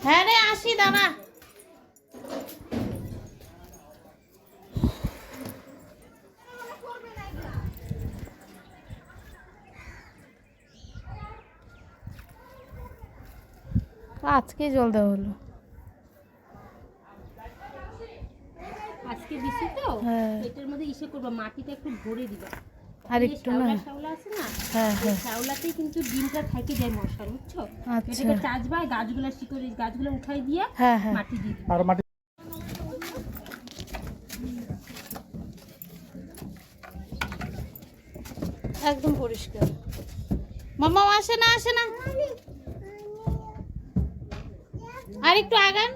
হ্যাঁ রে, আসি দাঁড়া। আজকে জল দেওয়া হলো, আজকে দিছি তো। এটার মধ্যে ইসে করবা, মাটিটা একটু ভরে দিবা। আর একটু না, শ্যাওলা আছে না, হ্যাঁ হ্যাঁ, শ্যাওলাতেই কিন্তু ডিমটা থেকে যায় মশার, বুঝছো? আচ্ছা, এটাকে চাচবা, গাছগুলো শিকড়, গাছগুলো উঠাই দিয়ে হ্যাঁ হ্যাঁ, মাটি দিয়ে দিবা। আর মাটি একদম পরিষ্কার। মামা আসে না, আসে না, আর একটু আগান।